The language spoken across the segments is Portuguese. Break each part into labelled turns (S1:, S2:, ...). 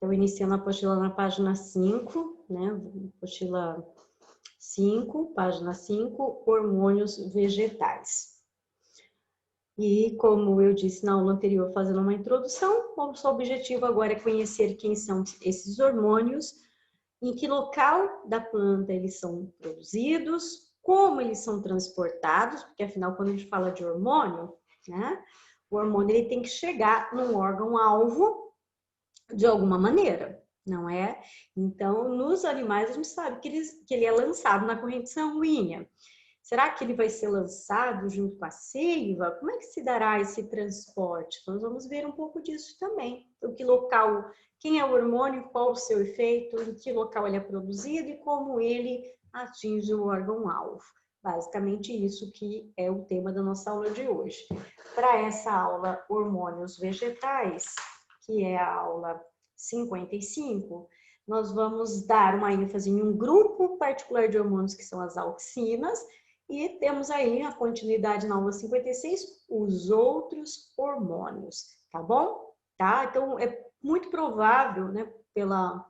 S1: Então, iniciando a apostila na página 5, né? Apostila 5, página 5, hormônios vegetais. E, como eu disse na aula anterior, fazendo uma introdução, o nosso objetivo agora é conhecer quem são esses hormônios, em que local da planta eles são produzidos, como eles são transportados, porque afinal, quando a gente fala de hormônio, né? O hormônio ele tem que chegar num órgão-alvo de alguma maneira, não é? Então, nos animais, a gente sabe que ele é lançado na corrente sanguínea. Será que ele vai ser lançado junto com a seiva? Como é que se dará esse transporte? Nós vamos ver um pouco disso também. Então, que local, quem é o hormônio, qual o seu efeito, em que local ele é produzido e como ele atinge o órgão-alvo. Basicamente isso que é o tema da nossa aula de hoje. Para essa aula, hormônios vegetais, que é a aula 55, nós vamos dar uma ênfase em um grupo particular de hormônios que são as auxinas, e temos aí a continuidade na aula 56, os outros hormônios, tá bom? Tá? Então, é muito provável, né, pela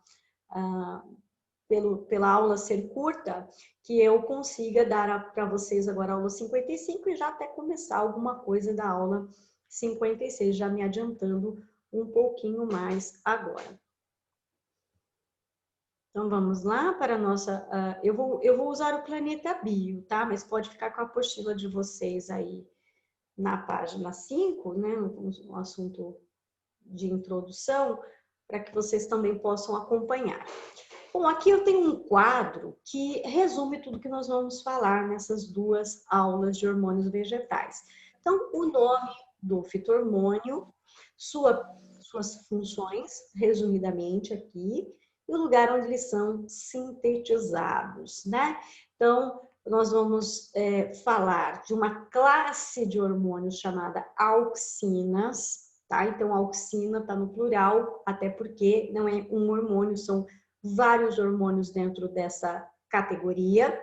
S1: aula ser curta, que eu consiga dar para vocês agora a aula 55 e já até começar alguma coisa da aula 56, já me adiantando um pouquinho mais agora. Então, vamos lá para a nossa... eu vou usar o planeta Bio, tá? Mas pode ficar com a apostila de vocês aí na página 5, né? Um assunto de introdução, para que vocês também possam acompanhar. Bom, aqui eu tenho um quadro que resume tudo que nós vamos falar nessas duas aulas de hormônios vegetais. Então, o nome do fito-hormônio, suas funções, resumidamente aqui, e o lugar onde eles são sintetizados, né? Então, nós vamos falar de uma classe de hormônios chamada auxinas, tá? Então, a auxina está no plural, até porque não é um hormônio, são vários hormônios dentro dessa categoria.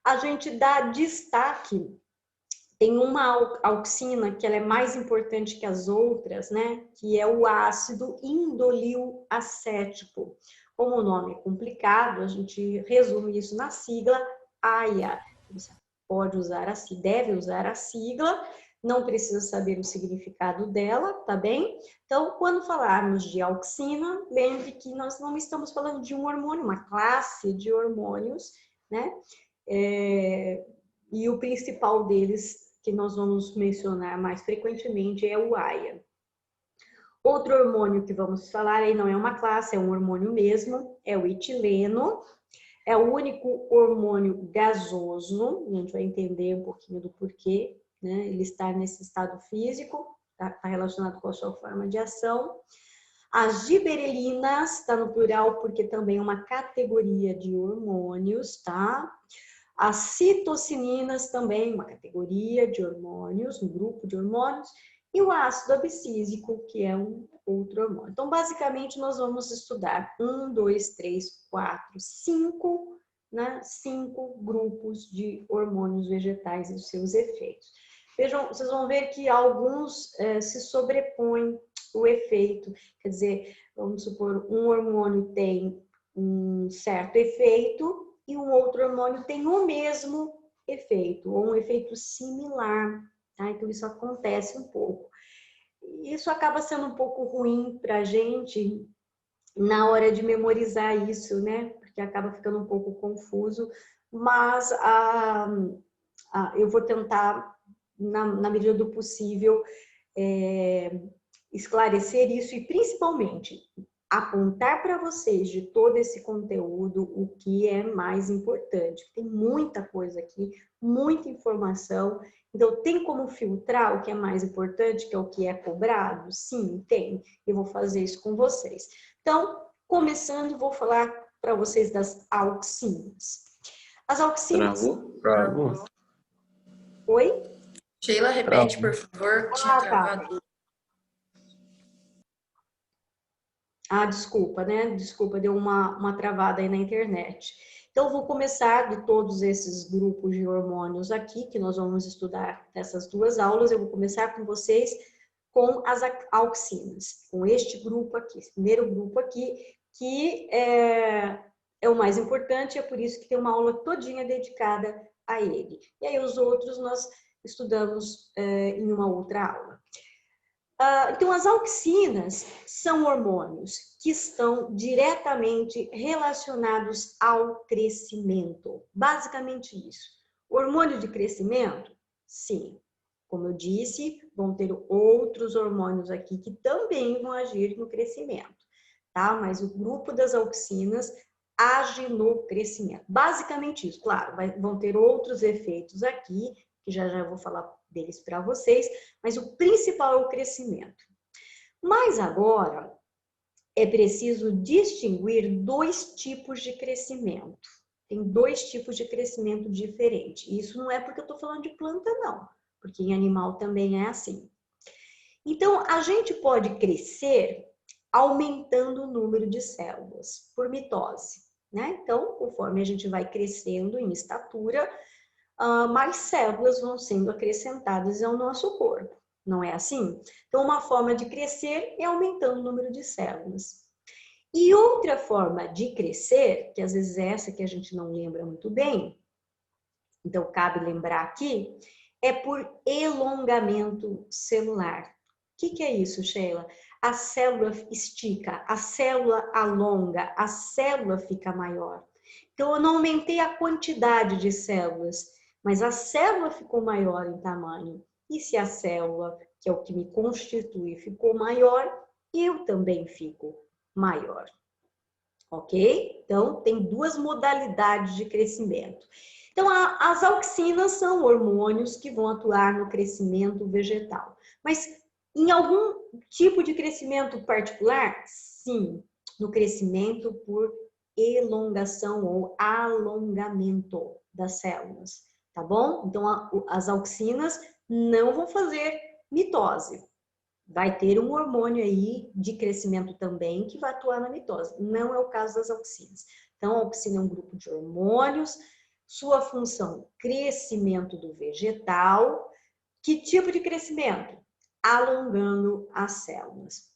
S1: A gente dá destaque, tem uma auxina que ela é mais importante que as outras, né? Que é o ácido indolil acético. Como o nome é complicado, a gente resume isso na sigla AIA. Você pode usar deve usar a sigla, não precisa saber o significado dela, tá bem? Então, quando falarmos de auxina, lembre que nós não estamos falando de um hormônio, uma classe de hormônios, né? E o principal deles, que nós vamos mencionar mais frequentemente, é o AIA. Outro hormônio que vamos falar aí não é uma classe, é um hormônio mesmo, é o etileno. É o único hormônio gasoso, a gente vai entender um pouquinho do porquê, né? Ele está nesse estado físico, está relacionado com a sua forma de ação. As giberelinas, está no plural porque também é uma categoria de hormônios, tá? As citocininas também, uma categoria de hormônios, um grupo de hormônios. E o ácido abscísico, que é um outro hormônio. Então, basicamente, nós vamos estudar 1, 2, 3, 4, 5, né? 5 grupos de hormônios vegetais e os seus efeitos. Vejam, vocês vão ver que alguns se sobrepõem o efeito. Quer dizer, vamos supor, um hormônio tem um certo efeito e um outro hormônio tem o mesmo efeito, ou um efeito similar. Tá? Então, isso acontece um pouco. Isso acaba sendo um pouco ruim para a gente na hora de memorizar isso, né? Porque acaba ficando um pouco confuso, mas eu vou tentar, na medida do possível, esclarecer isso e, principalmente, apontar para vocês de todo esse conteúdo o que é mais importante. Tem muita coisa aqui, muita informação. Então, tem como filtrar o que é mais importante, que é o que é cobrado? Sim, tem. Eu vou fazer isso com vocês. Então, começando, vou falar para vocês das auxinas. As auxinas...
S2: Travou?
S1: Oi?
S3: Sheila, repete, por favor. Tinha travado.
S1: Desculpa, né? Desculpa, deu uma travada aí na internet. Então, vou começar de todos esses grupos de hormônios aqui, que nós vamos estudar nessas duas aulas. Eu vou começar com vocês com as auxinas, com este grupo aqui, esse primeiro grupo aqui, que é o mais importante, é por isso que tem uma aula todinha dedicada a ele. E aí os outros nós estudamos em uma outra aula. Então, as auxinas são hormônios que estão diretamente relacionados ao crescimento. Basicamente isso. Hormônio de crescimento? Sim. Como eu disse, vão ter outros hormônios aqui que também vão agir no crescimento, tá? Mas o grupo das auxinas age no crescimento. Basicamente isso. Claro, vão ter outros efeitos aqui, que já eu vou falar deles para vocês, mas o principal é o crescimento. Mas agora é preciso distinguir dois tipos de crescimento. Tem dois tipos de crescimento diferentes. Isso não é porque eu estou falando de planta, não, porque em animal também é assim. Então, a gente pode crescer aumentando o número de células por mitose, né? Então, conforme a gente vai crescendo em estatura, mais células vão sendo acrescentadas ao nosso corpo, não é assim? Então, uma forma de crescer é aumentando o número de células. E outra forma de crescer, que às vezes é essa que a gente não lembra muito bem, então cabe lembrar aqui, é por elongamento celular. O que é isso, Sheila? A célula estica, a célula alonga, a célula fica maior. Então, eu não aumentei a quantidade de células, mas a célula ficou maior em tamanho. E se a célula, que é o que me constitui, ficou maior, eu também fico maior. Ok? Então, tem duas modalidades de crescimento. Então, as auxinas são hormônios que vão atuar no crescimento vegetal. Mas em algum tipo de crescimento particular? Sim, no crescimento por elongação ou alongamento das células, tá bom? Então, as auxinas não vão fazer mitose. Vai ter um hormônio aí de crescimento também que vai atuar na mitose. Não é o caso das auxinas. Então, a auxina é um grupo de hormônios, sua função, crescimento do vegetal. Que tipo de crescimento? Alongando as células.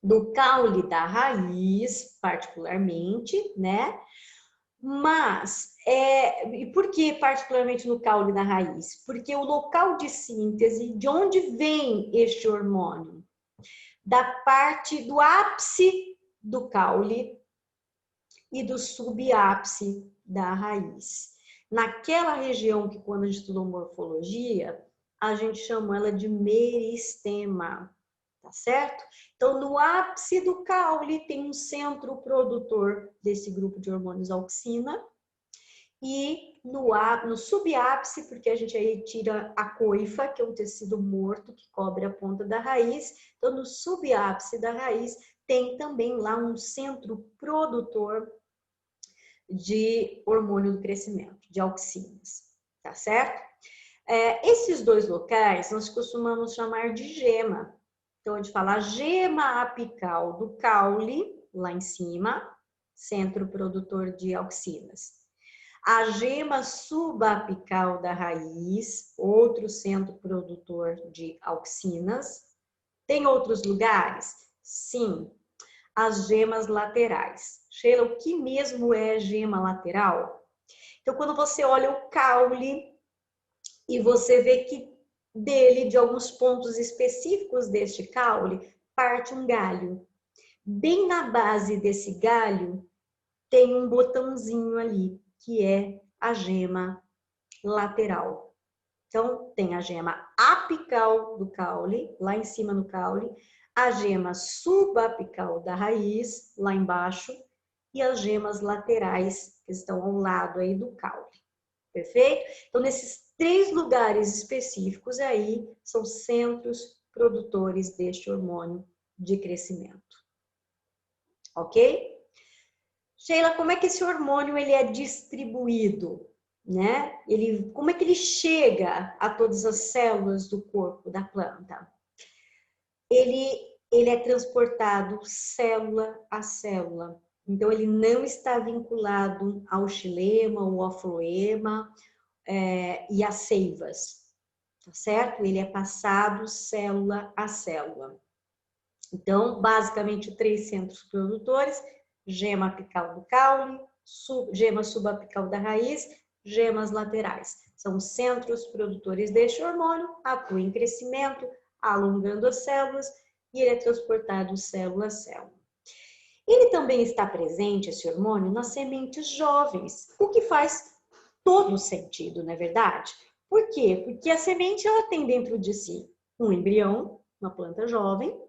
S1: Do caule da raiz, particularmente, né? Mas, e por que particularmente no caule da raiz? Porque o local de síntese, de onde vem este hormônio? Da parte do ápice do caule e do subápice da raiz. Naquela região que quando a gente estudou morfologia, a gente chamou ela de meristema, tá certo? Então, no ápice do caule tem um centro produtor desse grupo de hormônios auxina e no subápice, porque a gente aí tira a coifa, que é um tecido morto que cobre a ponta da raiz, então no subápice da raiz tem também lá um centro produtor de hormônio do crescimento, de auxinas, tá certo? Esses dois locais nós costumamos chamar de gema. Então, a gente fala a gema apical do caule, lá em cima, centro produtor de auxinas. A gema subapical da raiz, outro centro produtor de auxinas. Tem outros lugares? Sim. As gemas laterais. Sheila, o que mesmo é gema lateral? Então, quando você olha o caule e você vê que dele, de alguns pontos específicos deste caule, parte um galho. Bem na base desse galho tem um botãozinho ali, que é a gema lateral. Então, tem a gema apical do caule, lá em cima no caule, a gema subapical da raiz, lá embaixo, e as gemas laterais, que estão ao lado aí do caule. Perfeito? Então, nesses 3 lugares específicos aí, são centros produtores deste hormônio de crescimento. Ok? Sheila, como é que esse hormônio ele é distribuído? Né? Como é que ele chega a todas as células do corpo da planta? Ele é transportado célula a célula. Então, ele não está vinculado ao xilema ou ao floema e às seivas. tá certo? Ele é passado célula a célula. Então, basicamente, 3 centros produtores: gema apical do caule, gema subapical da raiz, gemas laterais. São centros produtores deste hormônio, atuam em crescimento, alongando as células, e ele é transportado célula a célula. Ele também está presente, esse hormônio, nas sementes jovens, o que faz todo sentido, não é verdade? Por quê? Porque a semente ela tem dentro de si um embrião, uma planta jovem,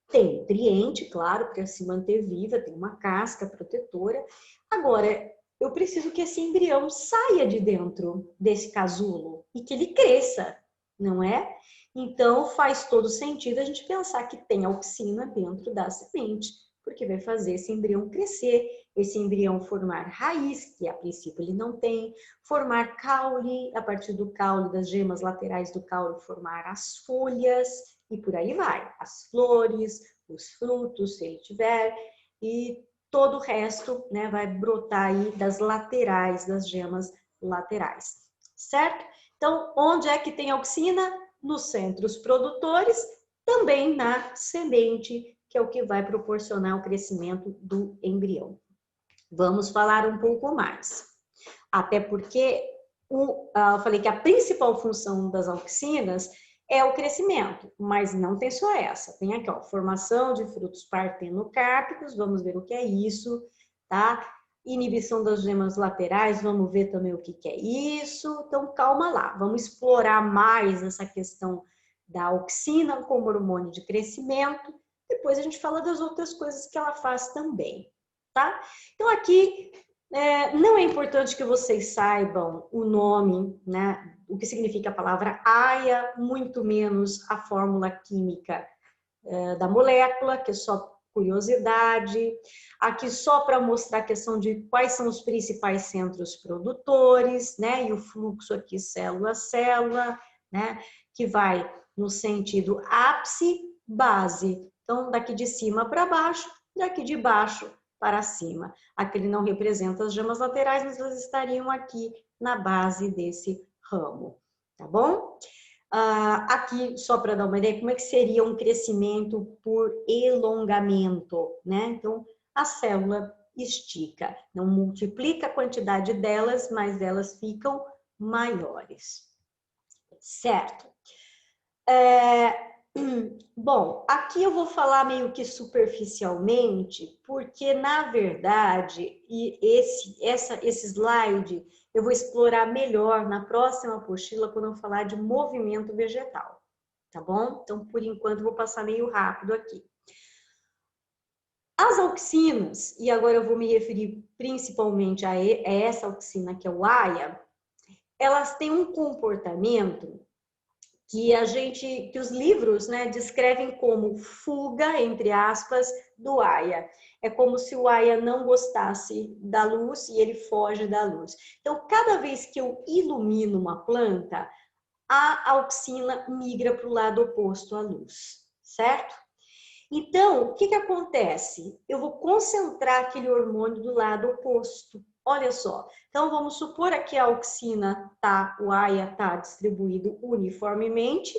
S1: tem nutriente, claro, para se manter viva, tem uma casca protetora. Agora, eu preciso que esse embrião saia de dentro desse casulo e que ele cresça, não é? Então, faz todo sentido a gente pensar que tem auxina dentro da semente, porque vai fazer esse embrião crescer, esse embrião formar raiz, que a princípio ele não tem, formar caule, a partir do caule, das gemas laterais do caule, formar as folhas, e por aí vai, as flores, os frutos, se ele tiver, e todo o resto, né, vai brotar aí das laterais, das gemas laterais, certo? Então, onde é que tem auxina? Nos centros produtores, também na semente, que é o que vai proporcionar o crescimento do embrião. Vamos falar um pouco mais. Até porque eu falei que a principal função das auxinas é o crescimento, mas não tem só essa. Tem aqui, ó, formação de frutos partenocárpicos, vamos ver o que é isso, tá? Inibição das gemas laterais, vamos ver também o que é isso. Então, calma lá, vamos explorar mais essa questão da auxina como hormônio de crescimento. Depois a gente fala das outras coisas que ela faz também, tá? Então, aqui não é importante que vocês saibam o nome, né? O que significa a palavra AIA, muito menos a fórmula química da molécula, que é só curiosidade. Aqui só para mostrar a questão de quais são os principais centros produtores, né? E o fluxo aqui célula a célula, né? Que vai no sentido ápice, base. Então, daqui de cima para baixo, daqui de baixo para cima. Aqui ele não representa as gemas laterais, mas elas estariam aqui na base desse ramo, tá bom? Aqui, só para dar uma ideia, como é que seria um crescimento por elongamento, né? Então, a célula estica, não multiplica a quantidade delas, mas elas ficam maiores, certo? Bom, aqui eu vou falar meio que superficialmente, porque na verdade, esse slide eu vou explorar melhor na próxima apostila quando eu falar de movimento vegetal, tá bom? Então, por enquanto, eu vou passar meio rápido aqui. As auxinas, e agora eu vou me referir principalmente a essa auxina que é o AIA, elas têm um comportamento que os livros, né, descrevem como fuga, entre aspas, do AIA. É como se o AIA não gostasse da luz e ele foge da luz. Então, cada vez que eu ilumino uma planta, a auxina migra para o lado oposto à luz, certo? Então, o que acontece? Eu vou concentrar aquele hormônio do lado oposto. Olha só, então vamos supor aqui a auxina o AIA tá distribuído uniformemente,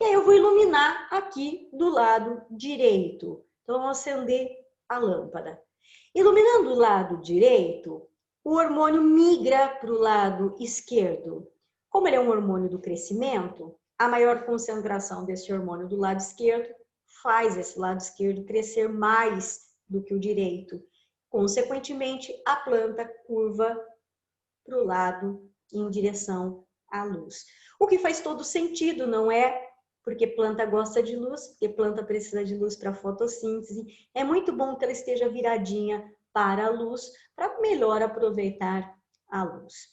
S1: e aí eu vou iluminar aqui do lado direito. Então, vamos acender a lâmpada. Iluminando o lado direito, o hormônio migra para o lado esquerdo. Como ele é um hormônio do crescimento, a maior concentração desse hormônio do lado esquerdo faz esse lado esquerdo crescer mais do que o direito. Consequentemente, a planta curva para o lado em direção à luz. O que faz todo sentido, não é? Porque planta gosta de luz, porque planta precisa de luz para fotossíntese. É muito bom que ela esteja viradinha para a luz, para melhor aproveitar a luz.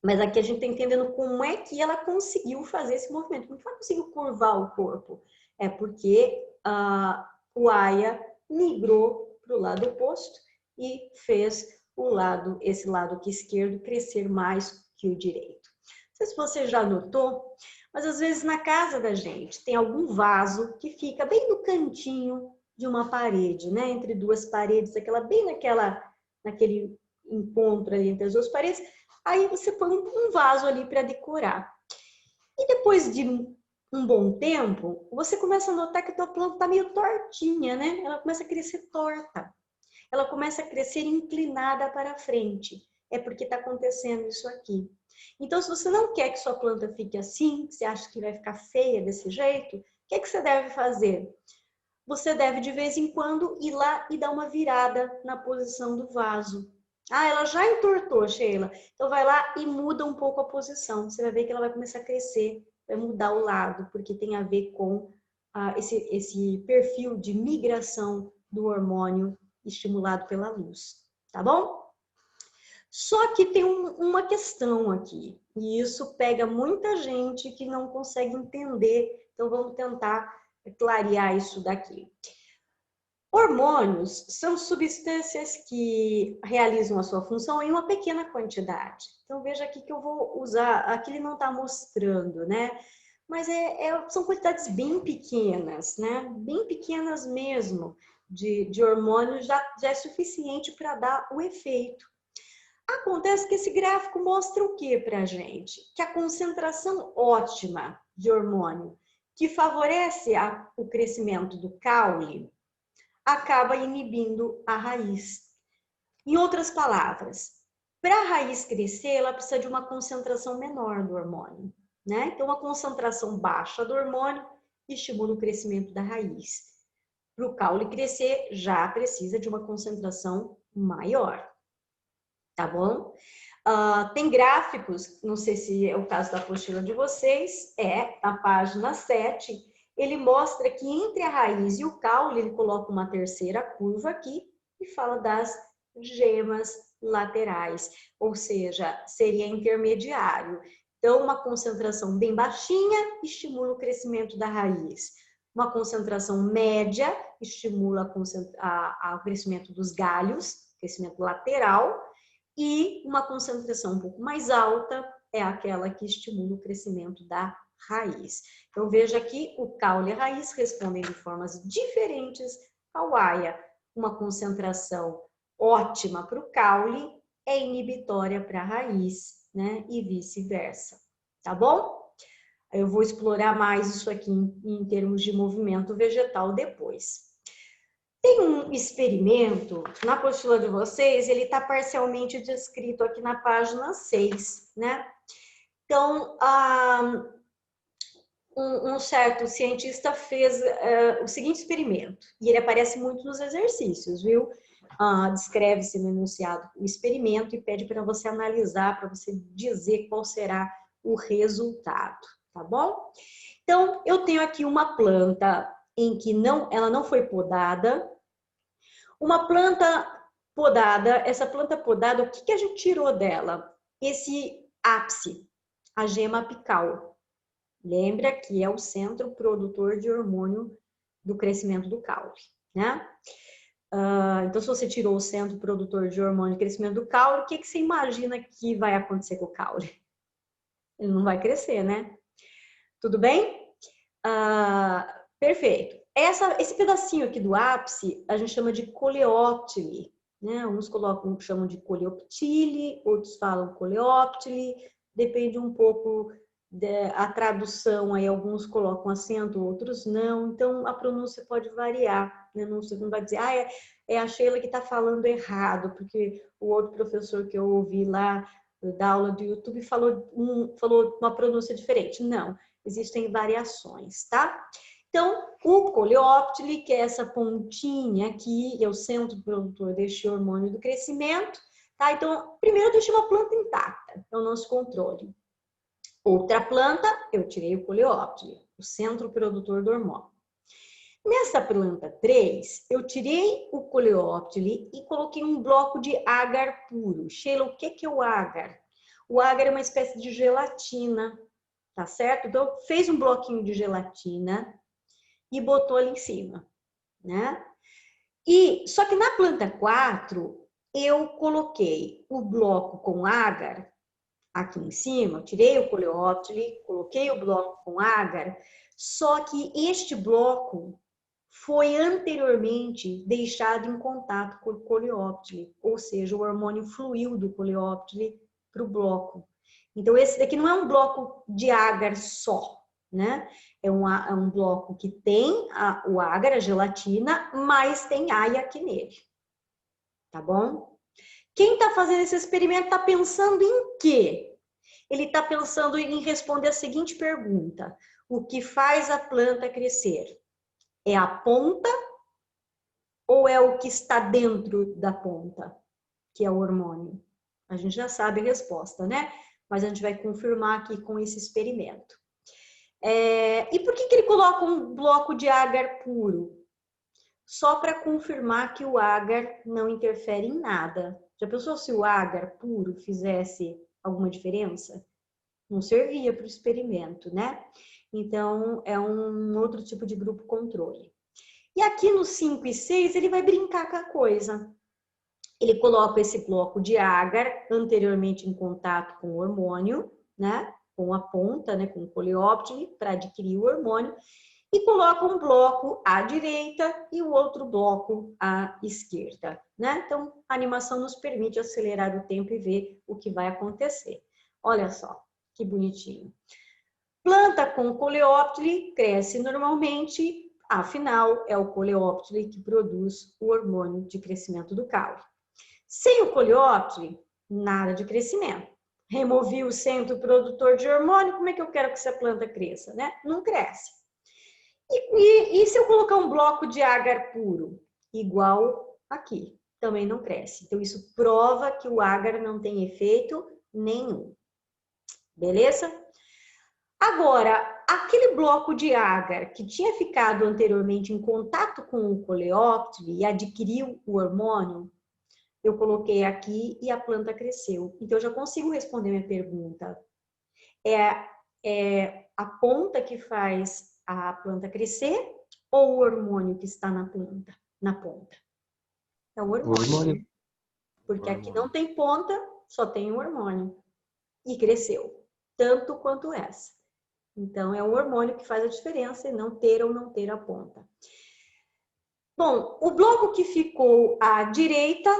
S1: Mas aqui a gente está entendendo como é que ela conseguiu fazer esse movimento. Como é que ela conseguiu curvar o corpo? É porque o AIA migrou para o lado oposto e fez esse lado aqui esquerdo crescer mais que o direito. Não sei se você já notou, mas às vezes na casa da gente tem algum vaso que fica bem no cantinho de uma parede, né? Entre duas paredes, bem naquele encontro ali entre as duas paredes. Aí você põe um vaso ali para decorar. E depois de um bom tempo, você começa a notar que a tua planta está meio tortinha, né? Ela começa a crescer torta. Ela começa a crescer inclinada para frente. É porque está acontecendo isso aqui. Então, se você não quer que sua planta fique assim, que você acha que vai ficar feia desse jeito, o que é que você deve fazer? Você deve, de vez em quando, ir lá e dar uma virada na posição do vaso. Ah, ela já entortou, Sheila. Então, vai lá e muda um pouco a posição. Você vai ver que ela vai começar a crescer, vai mudar o lado, porque tem a ver com esse perfil de migração do hormônio estimulado pela luz. Tá bom? Só que tem uma questão aqui, e isso pega muita gente que não consegue entender. Então, vamos tentar clarear isso daqui. Hormônios são substâncias que realizam a sua função em uma pequena quantidade. Então, veja aqui que eu vou usar, aqui ele não está mostrando, né? Mas são quantidades bem pequenas, né? Bem pequenas mesmo de hormônios já é suficiente para dar o efeito. Acontece que esse gráfico mostra o que para a gente? Que a concentração ótima de hormônio que favorece o crescimento do caule acaba inibindo a raiz. Em outras palavras, para a raiz crescer, ela precisa de uma concentração menor do hormônio, né? Então, uma concentração baixa do hormônio estimula o crescimento da raiz. Para o caule crescer, já precisa de uma concentração maior, tá bom? Tem gráficos, não sei se é o caso da apostila de vocês, na página 7, ele mostra que entre a raiz e o caule, ele coloca uma terceira curva aqui e fala das gemas laterais, ou seja, seria intermediário. Então, uma concentração bem baixinha estimula o crescimento da raiz. Uma concentração média estimula o crescimento dos galhos, crescimento lateral, e uma concentração um pouco mais alta é aquela que estimula o crescimento da raiz. Então, veja aqui, o caule e a raiz respondem de formas diferentes ao AIA. Uma concentração ótima para o caule é inibitória para a raiz, né? E vice-versa, tá bom? Eu vou explorar mais isso aqui em termos de movimento vegetal depois. Tem um experimento, na apostila de vocês, ele está parcialmente descrito aqui na página 6, né? Então, um certo cientista fez o seguinte experimento, e ele aparece muito nos exercícios, viu? Descreve-se no enunciado o experimento e pede para você analisar, para você dizer qual será o resultado, tá bom? Então, eu tenho aqui uma planta em que ela não foi podada. Uma planta podada, essa planta podada, o que a gente tirou dela? Esse ápice, a gema apical. Lembra que é o centro produtor de hormônio do crescimento do caule, né? Então, se você tirou o centro produtor de hormônio do crescimento do caule, o que você imagina que vai acontecer com o caule? Ele não vai crescer, né? Tudo bem? Perfeito. Esse pedacinho aqui do ápice, a gente chama de coleóptile, né? Uns chamam de coleoptile, outros falam coleóptile, depende um pouco da tradução, aí alguns colocam acento, outros não, então a pronúncia pode variar, né? Você não vai dizer, é a Sheila que está falando errado, porque o outro professor que eu ouvi lá da aula do YouTube falou uma pronúncia diferente. Não, existem variações, tá? Então, o coleóptile, que é essa pontinha aqui, é o centro produtor deste hormônio do crescimento, tá? Então, primeiro eu deixei uma planta intacta, é o nosso controle. Outra planta, eu tirei o coleóptile, o centro produtor do hormônio. Nessa planta 3, eu tirei o coleóptile e coloquei um bloco de agar puro. Sheila, o que é o agar? O agar é uma espécie de gelatina, tá certo? Então, fez um bloquinho de gelatina e botou ali em cima, né? Só que na planta 4, eu coloquei o bloco com agar aqui em cima, tirei o coleóptile, coloquei o bloco com agar, só que este bloco foi anteriormente deixado em contato com o coleóptile, ou seja, o hormônio fluiu do coleóptile para o bloco. Então, esse daqui não é um bloco de agar só, né? É um bloco que tem o agar, a gelatina, mas tem aia aqui nele. Tá bom? Quem está fazendo esse experimento está pensando em quê? Ele está pensando em responder a seguinte pergunta: o que faz a planta crescer? É a ponta ou é o que está dentro da ponta, que é o hormônio? A gente já sabe a resposta, né? Mas a gente vai confirmar aqui com esse experimento. E por que ele coloca um bloco de agar puro? Só para confirmar que o agar não interfere em nada. Já pensou se o agar puro fizesse alguma diferença? Não servia para o experimento, né? Então, é um outro tipo de grupo controle. E aqui no 5 e 6, ele vai brincar com a coisa. Ele coloca esse bloco de agar anteriormente em contato com o hormônio, né? Com a ponta, né? Com o coleóptile, para adquirir o hormônio. E coloca um bloco à direita e o outro bloco à esquerda, né? Então, a animação nos permite acelerar o tempo e ver o que vai acontecer. Olha só, que bonitinho. Planta com coleóptile cresce normalmente, afinal, é o coleóptile que produz o hormônio de crescimento do caule. Sem o coleóptile, nada de crescimento. Removi o centro produtor de hormônio, como é que eu quero que essa planta cresça, né? Não cresce. E se eu colocar um bloco de agar puro, igual aqui, também não cresce. Então, isso prova que o agar não tem efeito nenhum. Beleza? Agora, aquele bloco de agar que tinha ficado anteriormente em contato com o coleóptile e adquiriu o hormônio, eu coloquei aqui e a planta cresceu. Então, eu já consigo responder minha pergunta. É a ponta que faz a planta crescer ou o hormônio que está na planta, na ponta? É o hormônio. Porque aqui não tem ponta, só tem o hormônio. E cresceu, tanto quanto essa. Então, é o hormônio que faz a diferença e não ter ou não ter a ponta. Bom, o bloco que ficou à direita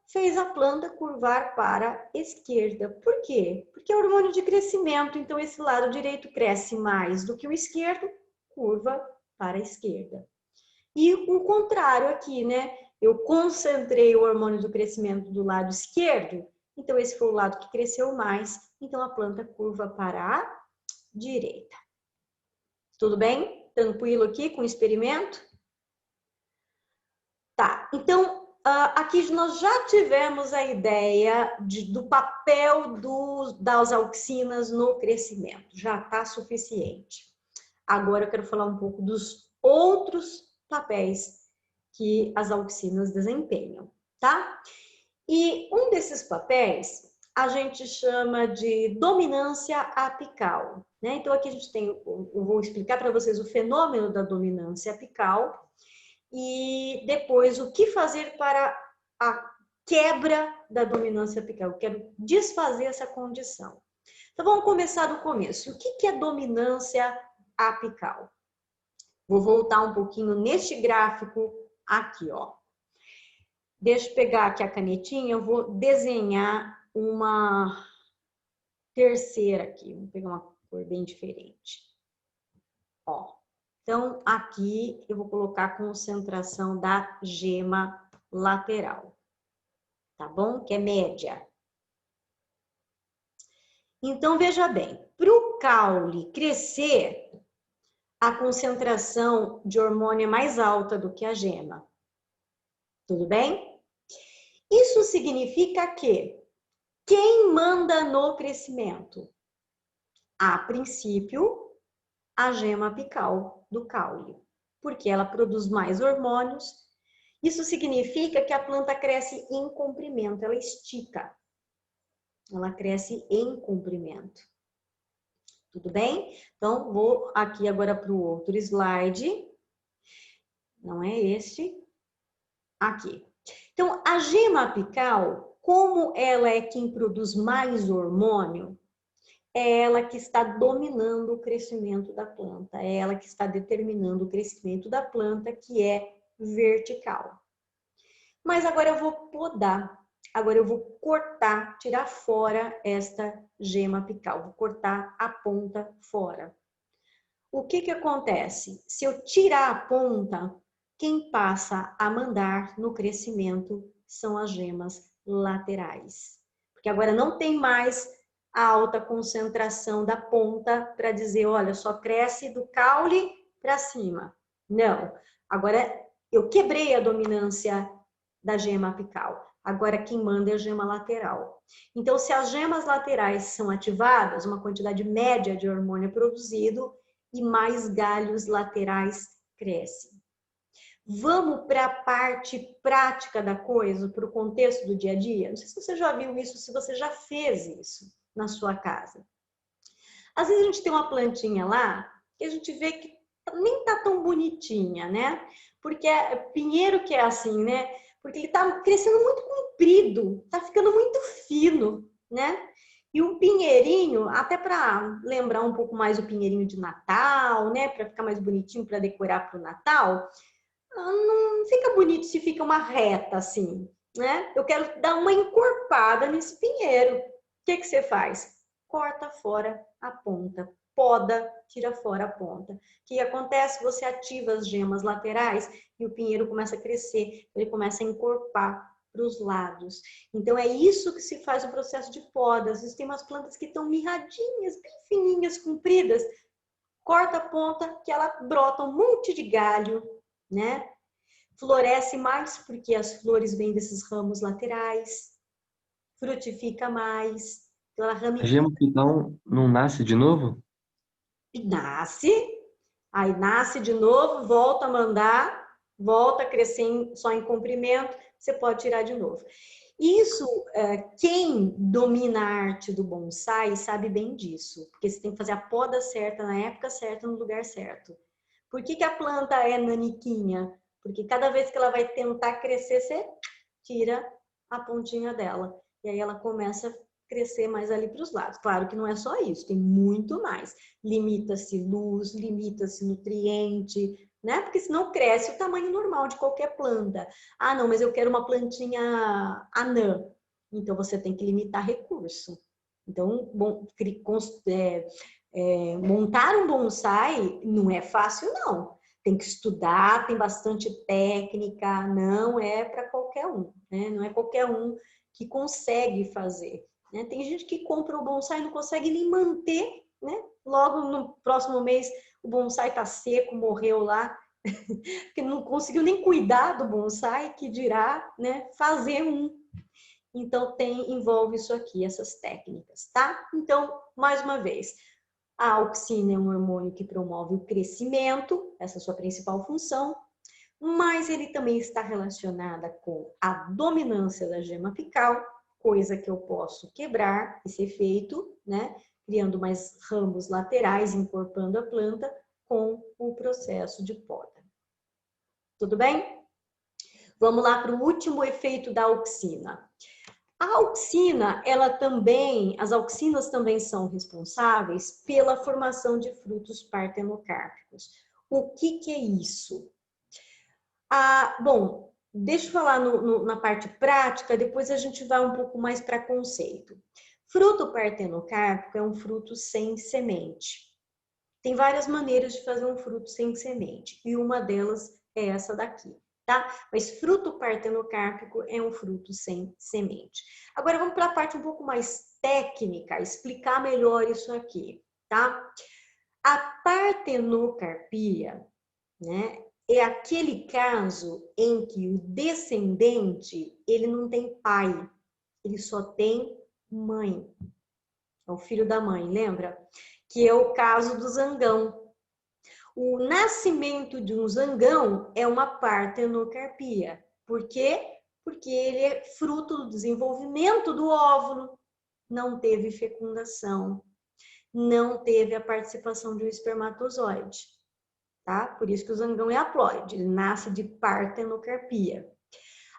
S1: fez a planta curvar para a esquerda. Por quê? Porque é hormônio de crescimento, então esse lado direito cresce mais do que o esquerdo, curva para a esquerda. E o contrário aqui, né? Eu concentrei o hormônio do crescimento do lado esquerdo, então esse foi o lado que cresceu mais, então a planta curva para a direita. Tudo bem? Tranquilo aqui com o experimento? Tá, então aqui nós já tivemos a ideia do papel das auxinas no crescimento, já está suficiente. Agora eu quero falar um pouco dos outros papéis que as auxinas desempenham, tá? E um desses papéis a gente chama de dominância apical, né? Então aqui a gente tem, eu vou explicar para vocês o fenômeno da dominância apical e depois o que fazer para a quebra da dominância apical. Eu quero desfazer essa condição. Então vamos começar do começo. O que é dominância apical? Vou voltar um pouquinho neste gráfico aqui, ó. Deixa eu pegar aqui a canetinha, eu vou desenhar uma terceira aqui. Vou pegar uma cor bem diferente. Ó. Então, aqui eu vou colocar a concentração da gema lateral, tá bom? Que é média. Então, veja bem, para o caule crescer, a concentração de hormônio é mais alta do que a gema. Tudo bem? Isso significa que quem manda no crescimento? A princípio, a gema apical do caule, porque ela produz mais hormônios. Isso significa que a planta cresce em comprimento, ela estica. Ela cresce em comprimento. Tudo bem? Então, vou aqui agora para o outro slide. Não é este. Aqui. Então, a gema apical, como ela é quem produz mais hormônio, é ela que está dominando o crescimento da planta, é ela que está determinando o crescimento da planta, que é vertical. Mas agora eu vou podar Agora eu vou cortar, tirar fora esta gema apical, vou cortar a ponta fora. O que que acontece? Se eu tirar a ponta, quem passa a mandar no crescimento são as gemas laterais. Porque agora não tem mais a alta concentração da ponta para dizer, olha, só cresce do caule para cima. Não. Agora eu quebrei a dominância da gema apical. Agora quem manda é a gema lateral. Então, se as gemas laterais são ativadas, uma quantidade média de hormônio é produzido e mais galhos laterais crescem. Vamos para a parte prática da coisa, para o contexto do dia a dia? Não sei se você já viu isso, se você já fez isso na sua casa. Às vezes a gente tem uma plantinha lá que a gente vê que nem tá tão bonitinha, né? Porque é pinheiro que é assim, né? Porque ele tá crescendo muito comprido, tá ficando muito fino, né? E o pinheirinho, até para lembrar um pouco mais o pinheirinho de Natal, né? Para ficar mais bonitinho, para decorar para o Natal, não fica bonito se fica uma reta assim, né? Eu quero dar uma encorpada nesse pinheiro. O que que você faz? Corta fora a ponta, poda, tira fora a ponta. O que acontece? Você ativa as gemas laterais e o pinheiro começa a crescer, ele começa a encorpar para os lados. Então é isso que se faz o processo de poda. Às vezes tem umas plantas que estão mirradinhas, bem fininhas, compridas. Corta a ponta que ela brota um monte de galho, né? Floresce mais porque as flores vêm desses ramos laterais, frutifica mais. Então, ela
S2: A gema apical não nasce de novo?
S1: nasce, aí nasce de novo, volta a mandar, volta a crescer só em comprimento, você pode tirar de novo. Isso, quem domina a arte do bonsai sabe bem disso, porque você tem que fazer a poda certa, na época certa, no lugar certo. Por que que a planta é naniquinha? Porque cada vez que ela vai tentar crescer, você tira a pontinha dela. E aí ela começa a crescer mais ali para os lados. Claro que não é só isso, tem muito mais. Limita-se luz, limita-se nutriente, né? Porque senão cresce o tamanho normal de qualquer planta. Ah, não, mas eu quero uma plantinha anã. Então você tem que limitar recurso. Então, bom, montar um bonsai não é fácil, não. Tem que estudar, tem bastante técnica, não é para qualquer um, né? Não é qualquer um que consegue fazer. Né? Tem gente que compra o bonsai e não consegue nem manter, né? Logo no próximo mês o bonsai está seco, morreu lá, porque não conseguiu nem cuidar do bonsai, que dirá, né, fazer um. Então envolve isso aqui, essas técnicas, tá? Então, mais uma vez, a auxina é um hormônio que promove o crescimento, essa é a sua principal função, mas ele também está relacionada com a dominância da gema apical, coisa que eu posso quebrar esse efeito, né? Criando mais ramos laterais, encorpando a planta com o processo de poda. Tudo bem? Vamos lá para o último efeito da auxina. A auxina, as auxinas também são responsáveis pela formação de frutos partenocárpicos. O que é isso? Bom, deixa eu falar na parte prática, depois a gente vai um pouco mais para conceito. Fruto partenocárpico é um fruto sem semente. Tem várias maneiras de fazer um fruto sem semente, e uma delas é essa daqui. Tá? Mas fruto partenocárpico é um fruto sem semente. Agora vamos para a parte um pouco mais técnica, explicar melhor isso aqui, tá? A partenocarpia, né, é aquele caso em que o descendente, ele não tem pai, ele só tem mãe. É o filho da mãe, lembra? Que é o caso do zangão. O nascimento de um zangão é uma partenocarpia. Por quê? Porque ele é fruto do desenvolvimento do óvulo. Não teve fecundação. Não teve a participação de um espermatozoide. Tá? Por isso que o zangão é haploide. Ele nasce de partenocarpia.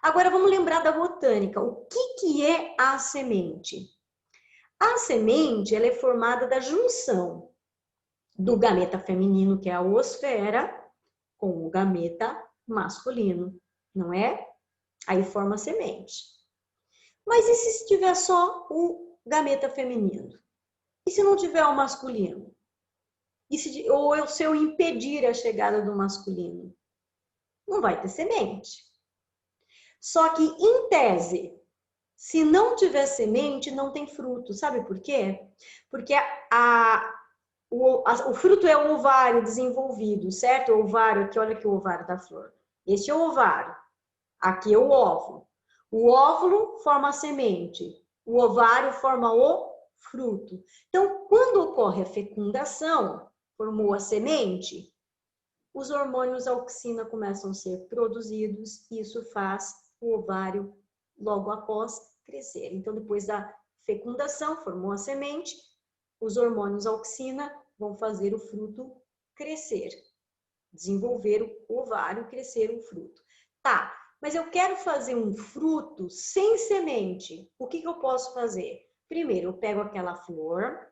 S1: Agora vamos lembrar da botânica. O que é a semente? A semente ela é formada da junção do gameta feminino, que é a oosfera, com o gameta masculino, não é? Aí forma a semente. Mas e se tiver só o gameta feminino? E se não tiver o masculino? Ou se eu impedir a chegada do masculino? Não vai ter semente. Só que, em tese, se não tiver semente, não tem fruto. Sabe por quê? Porque o fruto é o ovário desenvolvido, certo? O ovário, aqui, olha aqui o ovário da flor. Este é o ovário. Aqui é o óvulo. O óvulo forma a semente. O ovário forma o fruto. Então, quando ocorre a fecundação, formou a semente, os hormônios auxina começam a ser produzidos e isso faz o ovário logo após crescer. Então, depois da fecundação, formou a semente, os hormônios auxina vão fazer o fruto crescer, desenvolver o ovário, crescer o fruto. Tá, mas eu quero fazer um fruto sem semente. O que eu posso fazer? Primeiro, eu pego aquela flor,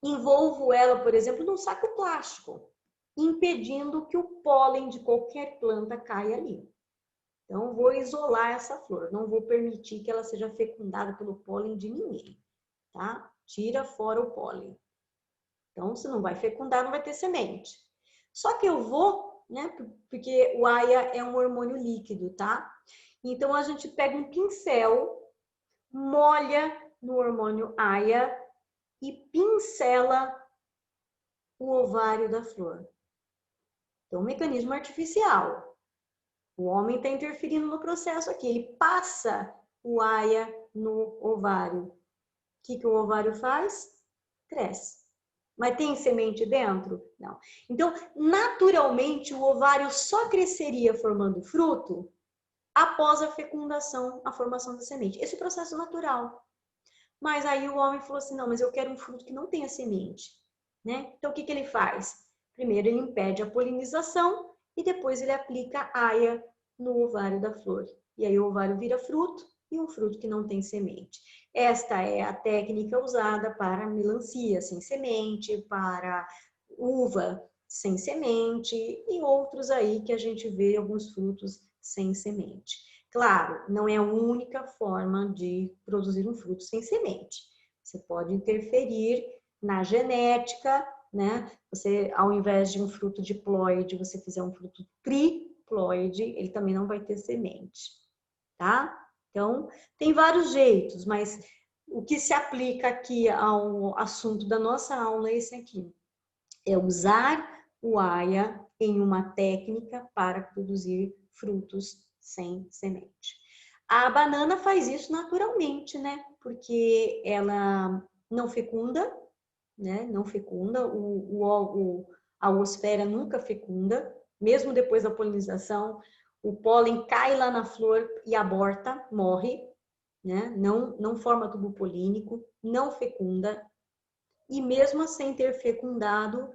S1: envolvo ela, por exemplo, num saco plástico, impedindo que o pólen de qualquer planta caia ali. Então, vou isolar essa flor, não vou permitir que ela seja fecundada pelo pólen de ninguém, tá? Tira fora o pólen. Então, se não vai fecundar, não vai ter semente. Só que eu vou, né, porque o AIA é um hormônio líquido, tá? Então, a gente pega um pincel, molha no hormônio AIA e pincela o ovário da flor. Então, um mecanismo artificial. O homem está interferindo no processo aqui. Ele passa o AIA no ovário. O que o ovário faz? Cresce. Mas tem semente dentro? Não. Então, naturalmente, o ovário só cresceria formando fruto após a fecundação, a formação da semente. Esse é o processo natural. Mas aí o homem falou assim, não, mas eu quero um fruto que não tenha semente, né? Então, o que ele faz? Primeiro, ele impede a polinização e depois ele aplica AIA no ovário da flor. E aí o ovário vira fruto e um fruto que não tem semente. Esta é a técnica usada para melancia sem semente, para uva sem semente e outros aí que a gente vê alguns frutos sem semente. Claro, não é a única forma de produzir um fruto sem semente. Você pode interferir na genética, né? Você, ao invés de um fruto diploide, você fizer um fruto triploide, ele também não vai ter semente, tá? Então, tem vários jeitos, mas o que se aplica aqui ao assunto da nossa aula é esse aqui. É usar o AIA em uma técnica para produzir frutos sem semente. A banana faz isso naturalmente, né? Porque ela não fecunda, né? Não fecunda, a oosfera nunca fecunda, mesmo depois da polinização, o pólen cai lá na flor e aborta, morre, né? Não forma tubo polínico, não fecunda, e mesmo sem ter fecundado,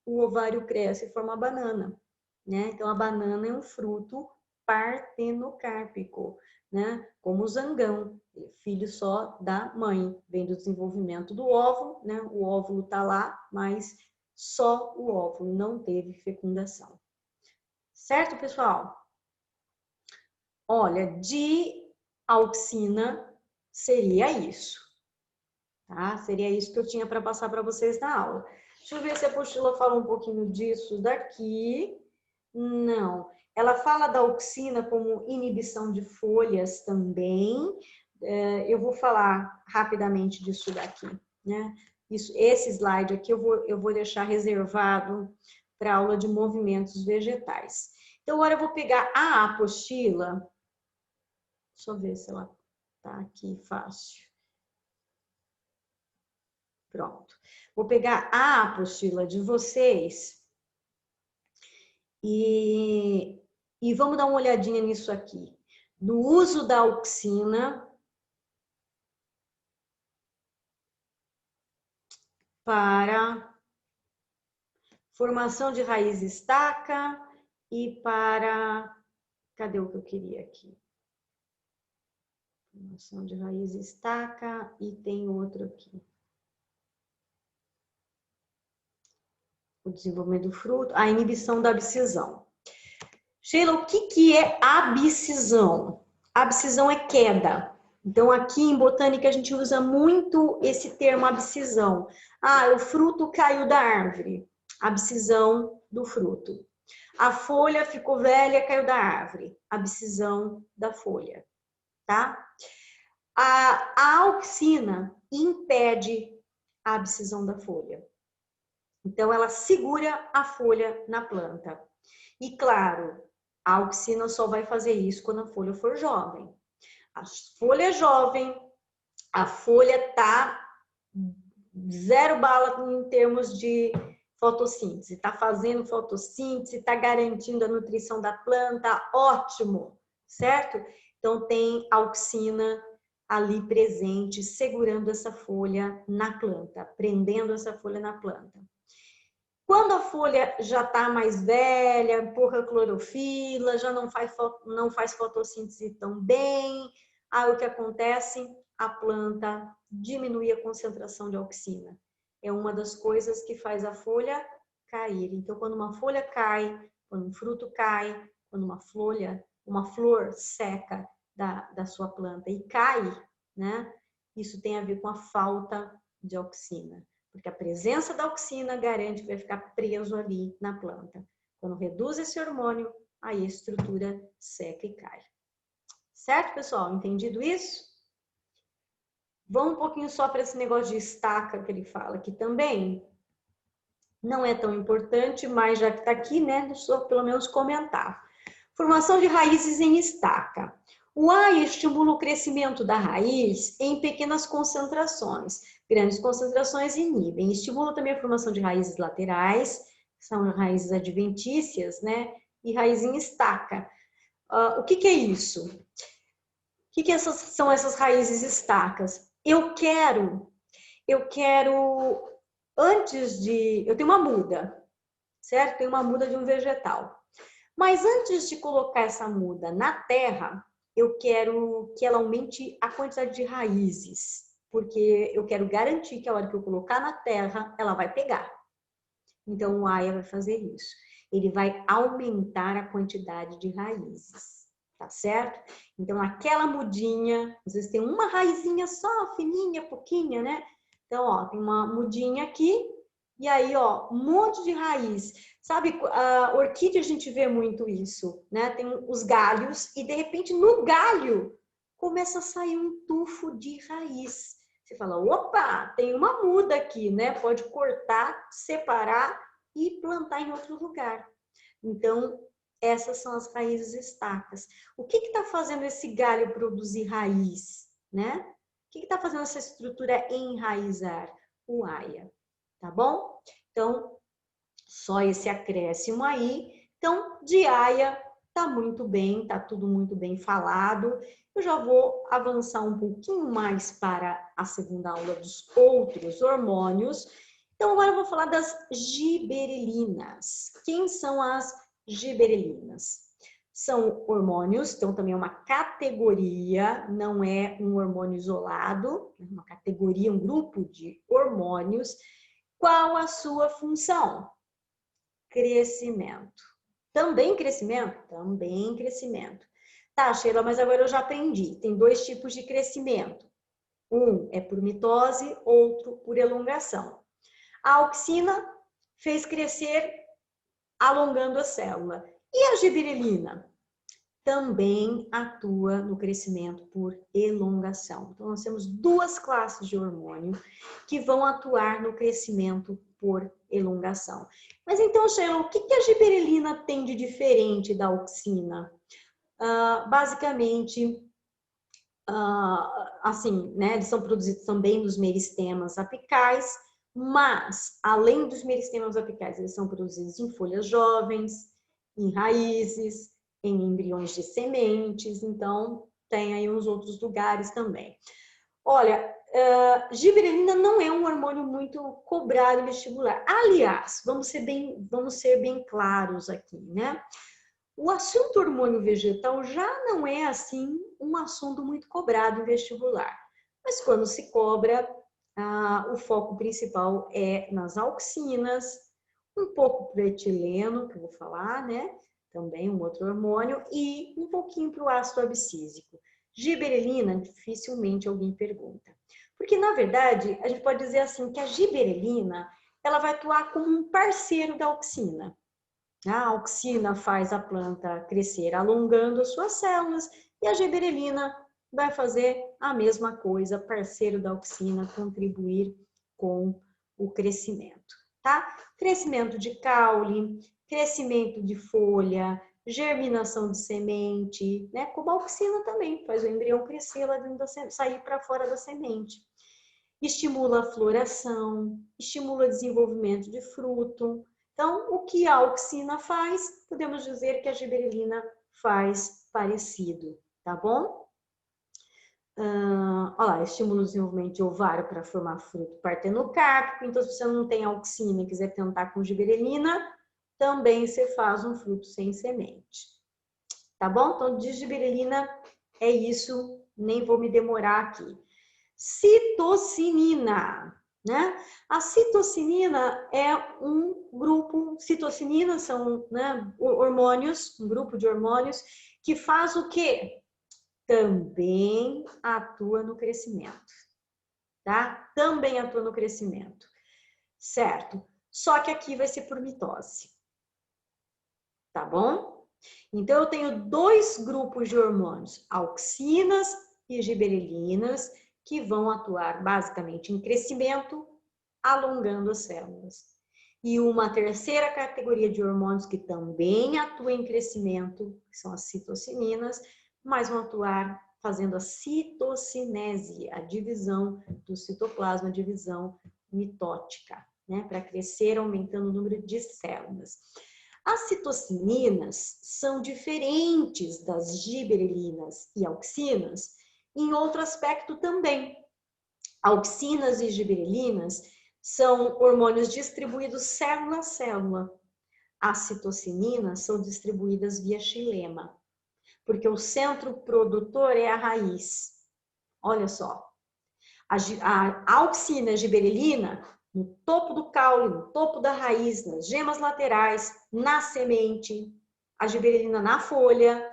S1: o ovário cresce e forma a banana, né? Então, a banana é um fruto partenocárpico, né? Como o zangão, filho só da mãe, vem do desenvolvimento do óvulo, né? O óvulo tá lá, mas só o óvulo não teve fecundação. Certo, pessoal? Olha, de auxina seria isso, tá? Seria isso que eu tinha para passar para vocês na aula. Deixa eu ver se a apostila fala um pouquinho disso daqui. Não. Ela fala da auxina como inibição de folhas também. Eu vou falar rapidamente disso daqui, né? Esse slide aqui eu vou deixar reservado para a aula de movimentos vegetais. Então, agora eu vou pegar a apostila. Deixa eu ver se ela tá aqui fácil. Pronto. Vou pegar a apostila de vocês e vamos dar uma olhadinha nisso aqui. No uso da auxina para formação de raiz estaca e para... Cadê o que eu queria aqui? Formação de raiz estaca e tem outro aqui. O desenvolvimento do fruto, a inibição da abscisão. Sheila, o que é abscisão? Abscisão é queda, Então, aqui em botânica, a gente usa muito esse termo abscisão. Ah, o fruto caiu da árvore. Abscisão do fruto. A folha ficou velha, caiu da árvore. Abscisão da folha, tá? A auxina impede a abscisão da folha. Então, ela segura a folha na planta. E, claro, a auxina só vai fazer isso quando a folha for jovem. A folha é jovem, a folha tá zero bala em termos de fotossíntese. Tá fazendo fotossíntese, tá garantindo a nutrição da planta, ótimo, certo? Então, tem auxina ali presente, segurando essa folha na planta, prendendo essa folha na planta. Quando a folha já está mais velha, pouca clorofila, já não faz fotossíntese tão bem, aí o que acontece? A planta diminui a concentração de auxina. É uma das coisas que faz a folha cair. Então, quando uma folha cai, quando um fruto cai, quando uma flor seca da sua planta e cai, né? Isso tem a ver com a falta de auxina. Porque a presença da auxina garante que vai ficar preso ali na planta. Quando reduz esse hormônio, aí a estrutura seca e cai. Certo, pessoal? Entendido isso? Vamos um pouquinho só para esse negócio de estaca que ele fala aqui também. Não é tão importante, mas já que está aqui, né, deixa eu pelo menos comentar. Formação de raízes em estaca. O AIA estimula o crescimento da raiz em pequenas concentrações. Grandes concentrações inibem. Estimula também a formação de raízes laterais, que são raízes adventícias, né? E raiz em estaca. O que é isso? O que são essas raízes estacas? Eu quero, eu tenho uma muda, certo? Tenho uma muda de um vegetal. Mas antes de colocar essa muda na terra, eu quero que ela aumente a quantidade de raízes, porque eu quero garantir que a hora que eu colocar na terra, ela vai pegar. Então, o AIA vai fazer isso. Ele vai aumentar a quantidade de raízes, tá certo? Então, aquela mudinha, às vezes tem uma raizinha só, fininha, pouquinha, né? Então, ó, tem uma mudinha aqui, e aí, ó, um monte de raiz. Sabe, a orquídea a gente vê muito isso, né? Tem os galhos e, de repente, no galho, começa a sair um tufo de raiz. Você fala, opa, tem uma muda aqui, né? Pode cortar, separar e plantar em outro lugar. Então, essas são as raízes estacas. O que está fazendo esse galho produzir raiz, né? O que está fazendo essa estrutura enraizar? O AIA, tá bom? Então, só esse acréscimo aí. Então, de AIA tá muito bem, tá tudo muito bem falado. Eu já vou avançar um pouquinho mais para a segunda aula dos outros hormônios. Então, agora eu vou falar das giberelinas. Quem são as giberelinas? São hormônios, então também é uma categoria, não é um hormônio isolado, é uma categoria, um grupo de hormônios. Qual a sua função? Crescimento. Também crescimento? Também crescimento. Tá, Sheila, mas agora eu já aprendi. Tem dois tipos de crescimento. Um é por mitose, outro por elongação. A auxina fez crescer alongando a célula. E a giberelina? Também atua no crescimento por elongação. Então, nós temos duas classes de hormônio que vão atuar no crescimento por elongação. Mas então, Sheila, o que a giberelina tem de diferente da auxina? Basicamente, assim, né, eles são produzidos também nos meristemas apicais, mas, além dos meristemas apicais, eles são produzidos em folhas jovens, em raízes, em embriões de sementes, então tem aí uns outros lugares também. Olha, giberelina não é um hormônio muito cobrado em vestibular. Aliás, vamos ser bem claros aqui, né? O assunto hormônio vegetal já não é assim um assunto muito cobrado em vestibular. Mas quando se cobra, o foco principal é nas auxinas, um pouco para o etileno, que eu vou falar, né? Também um outro hormônio, e um pouquinho para o ácido abscísico. Giberelina, dificilmente alguém pergunta. Porque, na verdade, a gente pode dizer assim, que a giberelina, ela vai atuar como um parceiro da auxina. A auxina faz a planta crescer alongando as suas células e a giberelina vai fazer a mesma coisa, parceiro da auxina, contribuir com o crescimento, tá? Crescimento de caule, crescimento de folha, germinação de semente, né? Como a auxina também faz o embrião crescer lá dentro da sair para fora da semente. Estimula a floração, estimula o desenvolvimento de fruto. Então, o que a auxina faz, podemos dizer que a giberelina faz parecido, tá bom? Olha lá, estimula o desenvolvimento de ovário para formar fruto partenocárpico. Então, se você não tem auxina e quiser tentar com giberelina, também você faz um fruto sem semente. Tá bom? Então, de giberelina é isso, nem vou me demorar aqui. Citocinina, né? A citocinina é um grupo, citocininas são, né, hormônios, um grupo de hormônios que faz o quê? Também atua no crescimento, tá? Também atua no crescimento, certo? Só que aqui vai ser por mitose, tá bom? Então, eu tenho dois grupos de hormônios, auxinas e giberelinas, que vão atuar basicamente em crescimento, alongando as células. E uma terceira categoria de hormônios que também atua em crescimento, que são as citocininas, mas vão atuar fazendo a citocinese, a divisão do citoplasma, a divisão mitótica, né, para crescer aumentando o número de células. As citocininas são diferentes das giberelinas e auxinas em outro aspecto também. Auxinas e giberelinas são hormônios distribuídos célula a célula. As citocininas são distribuídas via xilema, porque o centro produtor é a raiz. Olha só, a auxina e a giberelina no topo do caule, no topo da raiz, nas gemas laterais, na semente, a giberelina na folha,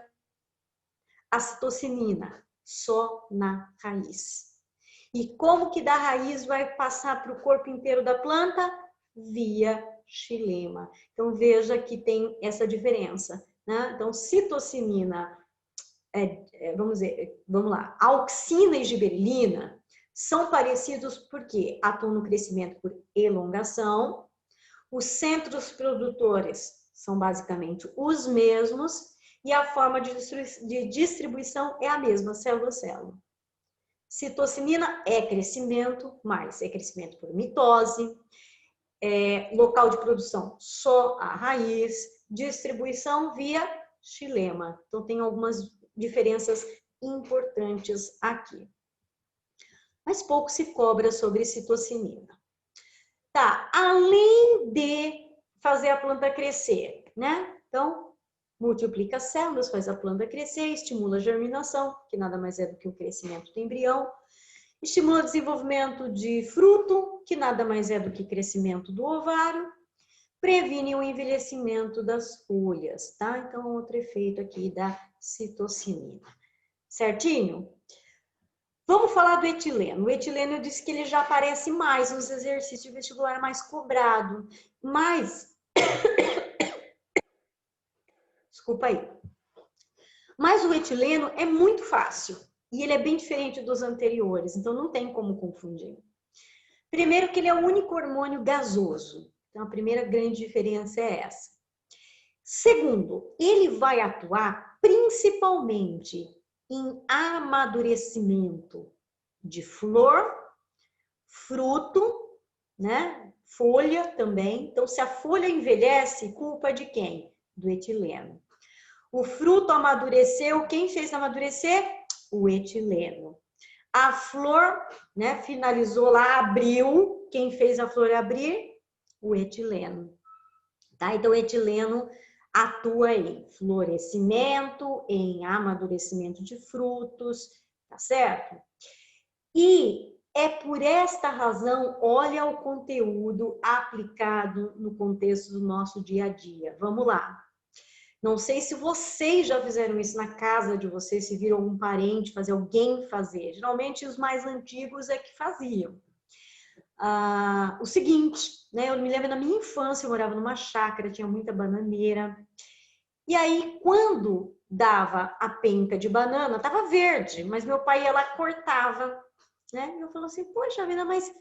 S1: a citocinina só na raiz. E como que da raiz vai passar para o corpo inteiro da planta? Via xilema. Então veja que tem essa diferença, né? Então citocinina, vamos lá, auxina e giberelina são parecidos porque atuam no crescimento por elongação. Os centros produtores são basicamente os mesmos e a forma de distribuição é a mesma, célula a célula. Citocinina é crescimento, mas é crescimento por mitose, local de produção só a raiz, distribuição via xilema. Então tem algumas diferenças importantes aqui. Mas pouco se cobra sobre citocinina. Tá, além de fazer a planta crescer, né? Então, multiplica as células, faz a planta crescer, estimula a germinação, que nada mais é do que o crescimento do embrião, estimula o desenvolvimento de fruto, que nada mais é do que crescimento do ovário, previne o envelhecimento das folhas, tá? Então, outro efeito aqui da citocinina. Certinho? Vamos falar do etileno. O etileno eu disse que ele já aparece mais nos exercícios vestibular mais cobrado, mas desculpa aí. Mas o etileno é muito fácil e ele é bem diferente dos anteriores, então não tem como confundir. Primeiro que ele é o único hormônio gasoso. Então a primeira grande diferença é essa. Segundo, ele vai atuar principalmente em amadurecimento de flor, fruto, né? Folha também. Então, se a folha envelhece, culpa de quem? Do etileno. O fruto amadureceu, quem fez amadurecer? O etileno. A flor, né, finalizou lá, abriu, quem fez a flor abrir? O etileno. Tá? Então, o etileno atua em florescimento, em amadurecimento de frutos, tá certo? E é por esta razão, olha o conteúdo aplicado no contexto do nosso dia a dia. Vamos lá. Não sei se vocês já fizeram isso na casa de vocês, se viram algum parente fazer, alguém fazer. Geralmente os mais antigos é que faziam. O seguinte, né? Eu me lembro na minha infância, eu morava numa chácara, tinha muita bananeira. E aí, quando dava a penca de banana, estava verde, mas meu pai ia lá cortava, né? E eu falava assim, poxa vida, mas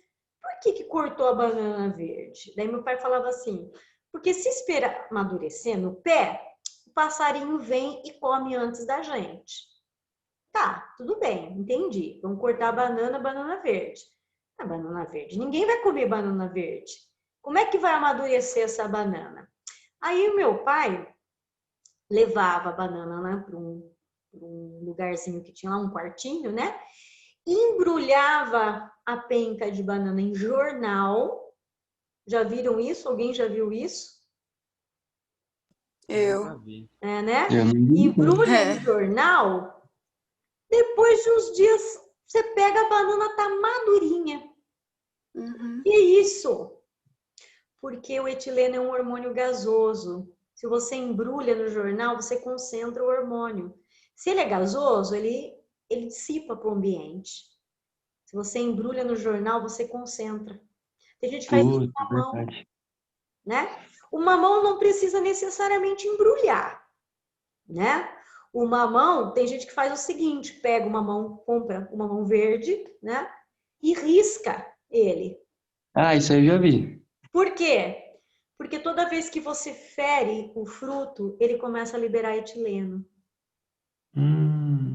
S1: por que cortou a banana verde? Daí meu pai falava assim, porque se esperar amadurecer no pé, o passarinho vem e come antes da gente. Tá, tudo bem, entendi. Vamos cortar a banana verde. A banana verde, ninguém vai comer banana verde. Como é que vai amadurecer essa banana? Aí o meu pai levava a banana, né, para um lugarzinho que tinha lá, um quartinho, né? Embrulhava a penca de banana em jornal. Já viram isso? Alguém já viu isso?
S3: Eu.
S1: É, né?
S2: Eu não vi, não.
S1: Embrulha em jornal. Depois de uns dias, você pega a banana, tá madurinha.
S3: Uhum.
S1: E é isso. Porque o etileno é um hormônio gasoso. Se você embrulha no jornal, você concentra o hormônio. Se ele é gasoso, ele dissipa para o ambiente. Se você embrulha no jornal, você concentra. Tem gente que faz isso com a mão,
S2: Verdade.
S1: né? O mamão não precisa necessariamente embrulhar, né? O mamão, tem gente que faz o seguinte, pega o mamão, compra o mamão verde, né? E risca ele.
S2: Ah, isso aí eu já vi.
S1: Por quê? Porque toda vez que você fere o fruto, ele começa a liberar etileno.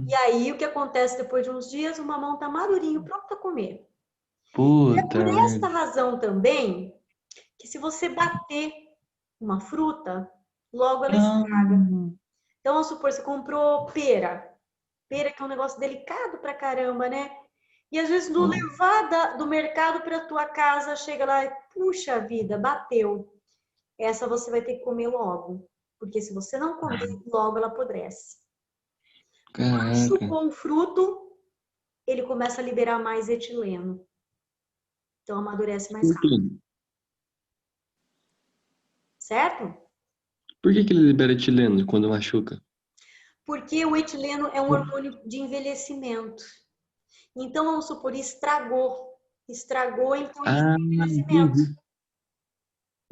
S1: E aí, o que acontece depois de uns dias? O mamão tá madurinho, pronto para comer. E é
S2: Puta
S1: por esta
S2: merda.
S1: razão também que se você bater uma fruta, logo ela
S2: Ah,
S1: estraga. Então, vamos supor, você comprou pera. Pera que é um negócio delicado pra caramba, né? E às vezes no levar do mercado para tua casa, chega lá e, puxa vida, bateu. Essa você vai ter que comer logo. Porque se você não comer, logo ela apodrece.
S2: caraca.
S1: Chupou um fruto, ele começa a liberar mais etileno. Então amadurece mais
S2: Por quê?
S1: rápido. Certo?
S2: Por que que ele libera etileno quando machuca?
S1: Porque o etileno é um hormônio de envelhecimento. Então, vamos supor, estragou. Estragou, então ele
S2: Ah,
S1: tem envelhecimento.
S2: entendi.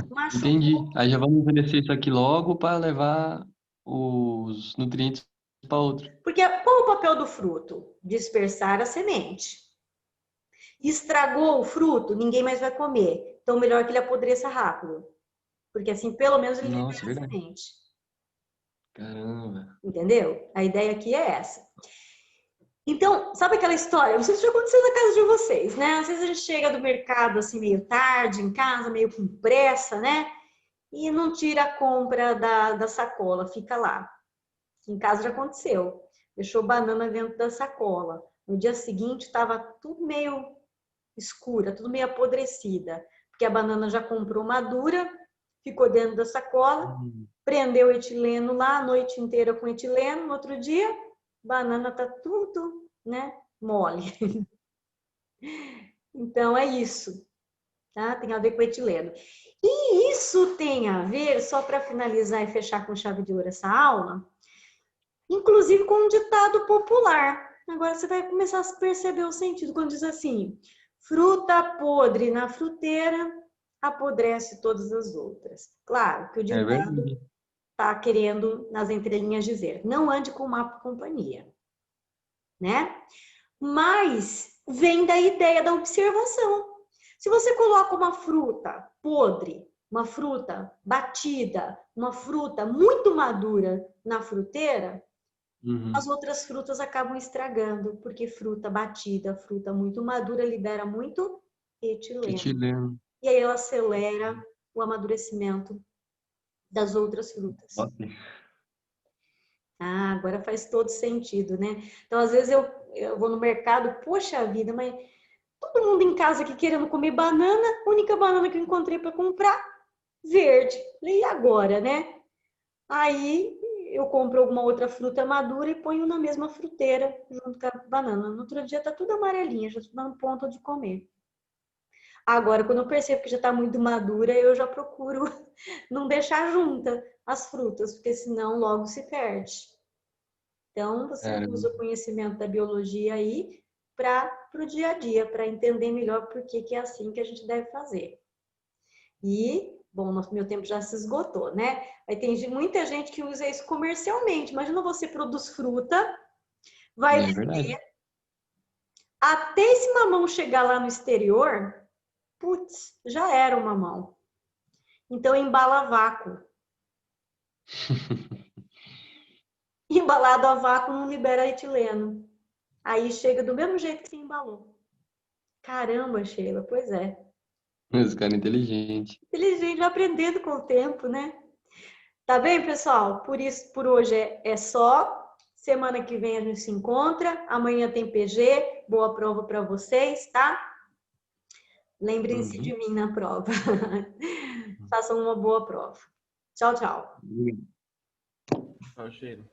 S1: Machucou.
S2: Entendi. Aí já vamos envelhecer isso aqui logo para levar os nutrientes para outro.
S1: Porque qual é o papel do fruto? Dispersar a semente. Estragou o fruto, ninguém mais vai comer. Então, melhor que ele apodreça rápido. Porque assim, pelo menos ele
S2: Nossa,
S1: libera a
S2: verdade.
S1: semente.
S2: Caramba.
S1: Entendeu? A ideia aqui é essa. Então, sabe aquela história? Não sei se já aconteceu na casa de vocês, né? Às vezes a gente chega do mercado assim meio tarde, em casa, meio com pressa, né? E não tira a compra da sacola, fica lá. Em casa já aconteceu. Deixou banana dentro da sacola. No dia seguinte estava tudo meio escura, tudo meio apodrecida, porque a banana já comprou madura, ficou dentro da sacola, prendeu etileno lá a noite inteira com etileno, no outro dia, banana tá tudo, né, mole. Então é isso, tá? Tem a ver com etileno. E isso tem a ver, só para finalizar e fechar com chave de ouro essa aula, inclusive com um ditado popular. Agora você vai começar a perceber o sentido quando diz assim: fruta podre na fruteira apodrece todas as outras. Claro que o
S2: É
S1: ditado
S2: verdade.
S1: está querendo, nas entrelinhas, dizer: não ande com má companhia, né? Mas vem da ideia da observação. Se você coloca uma fruta podre, uma fruta batida, uma fruta muito madura na fruteira, as outras frutas acabam estragando, porque fruta batida, fruta muito madura, libera muito etileno.
S2: Etileno.
S1: E aí ela acelera o amadurecimento das outras frutas.
S2: Top.
S1: Ah, agora faz todo sentido, né? Então, às vezes eu vou no mercado, poxa vida, mas todo mundo em casa aqui querendo comer banana, a única banana que eu encontrei para comprar, verde. E agora, né? Aí eu compro alguma outra fruta madura e ponho na mesma fruteira junto com a banana. No outro dia tá tudo amarelinha, já estou dando ponto de comer. Agora, quando eu percebo que já está muito madura, eu já procuro não deixar junta as frutas, porque senão logo se perde. Então, você usa o conhecimento da biologia aí para o dia a dia, para entender melhor por que é assim que a gente deve fazer. E, bom, meu tempo já se esgotou, né? Aí tem muita gente que usa isso comercialmente. Imagina você produz fruta, vai vender, até esse mamão chegar lá no exterior, putz, já era o mamão. Então, embala a vácuo. Embalado a vácuo não libera etileno. Aí chega do mesmo jeito que se embalou. Caramba, Sheila, pois é.
S2: Esse cara é inteligente.
S1: Inteligente, vai aprendendo com o tempo, né? Tá bem, pessoal? Por isso, por hoje é só. Semana que vem a gente se encontra. Amanhã tem PG. Boa prova para vocês, tá? Lembrem-se de mim na prova. Façam uma boa prova. Tchau, tchau.
S4: Tchau, Sheila.